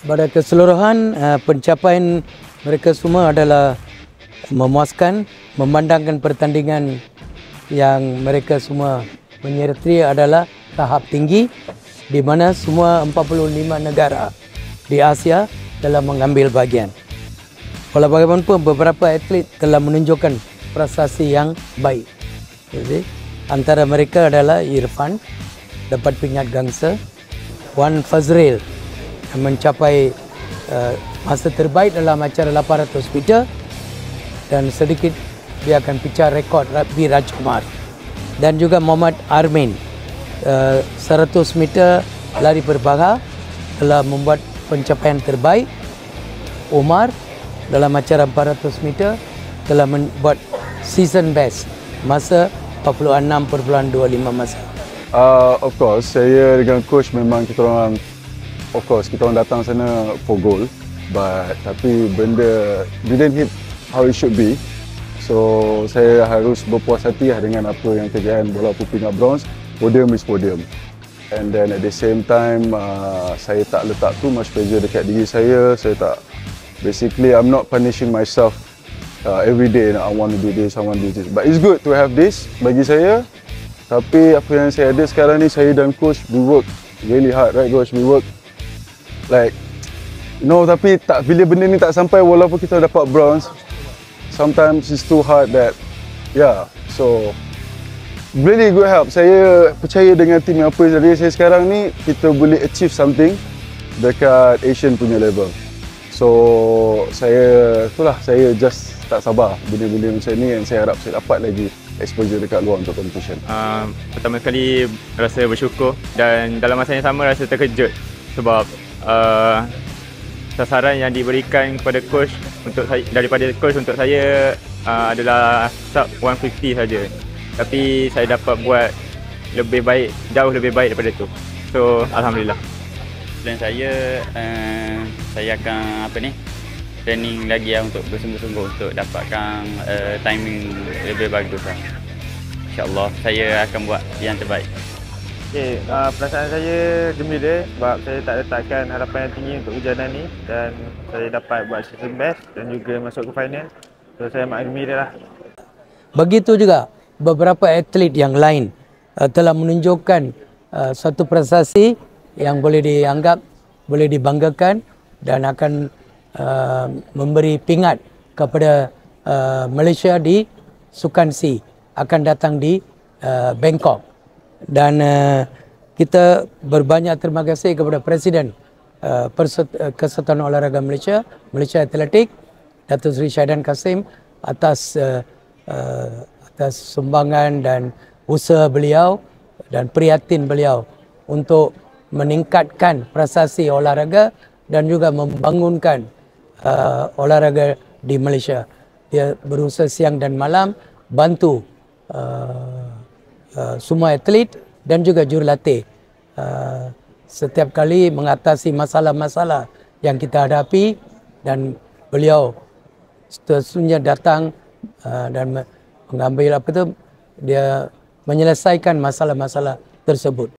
pada keseluruhan pencapaian mereka semua adalah memuaskan, memandangkan pertandingan yang mereka semua menyertai adalah tahap tinggi di mana semua 45 negara di Asia telah mengambil bahagian. Walau bagaimanapun beberapa atlet telah menunjukkan prestasi yang baik. Jadi, antara mereka adalah Irfan dapat pingat gangsa, Wan Fazril mencapai masa terbaik dalam acara 800 meter dan sedikit dia akan pecah rekod Rabi Rajkumar, dan juga Muhammad Armin 100 meter lari berbangga telah membuat pencapaian terbaik. Umar dalam acara 400 meter telah membuat season best masa 46.25 masa. Of course, saya dengan coach memang kita orang, of course kita orang datang sana for goal, tapi benda didn't hit how it should be. So saya harus berpuas hati dengan apa yang terjadi, walaupun pingat bronze, podium is podium. And then at the same time, saya tak letak too much pressure dekat diri saya. Basically I'm not punishing myself every day. I want to do this, I want to do this. But it's good to have this bagi saya. Tapi apa yang saya ada sekarang ni, saya dan coach, we work really hard, right coach? We work like, tapi bila benda ni tak sampai, walaupun kita dapat bronze, sometimes it's too hard that, so really good help. Saya percaya dengan tim yang apa jadi saya sekarang ni, kita boleh achieve something dekat Asian punya level. So saya just tak sabar benda-benda macam ni, dan saya harap saya dapat lagi exposure dekat luar untuk competition. Pertama sekali rasa bersyukur, dan dalam masa yang sama rasa terkejut sebab sasaran yang diberikan kepada coach daripada coach untuk saya adalah sub 150 saja. Tapi saya dapat buat lebih baik, jauh lebih baik daripada itu. So alhamdulillah. Dan saya akan training lagi untuk bersungguh-sungguh untuk dapatkan timing lebih bagus. InsyaAllah saya akan buat yang terbaik. Okay, perasaan saya gembira sebab saya tak letakkan harapan yang tinggi untuk hujanan ni, dan saya dapat buat season best dan juga masuk ke final. So saya amat gembira lah. Begitu juga beberapa atlet yang lain telah menunjukkan satu prestasi yang boleh dianggap, boleh dibanggakan, dan akan memberi pingat kepada Malaysia di Sukan C akan datang di Bangkok. Dan kita berbanyak terima kasih kepada Presiden Kesatuan Olahraga Malaysia, Malaysia Atletik, Datuk Seri Syahidan Kasim atas sumbangan dan usaha beliau dan prihatin beliau untuk meningkatkan prestasi olahraga dan juga membangunkan olahraga di Malaysia. Dia berusaha siang dan malam bantu semua atlet dan juga jurulatih setiap kali mengatasi masalah-masalah yang kita hadapi, dan beliau sesungguhnya datang dan mengambil dia menyelesaikan masalah-masalah tersebut.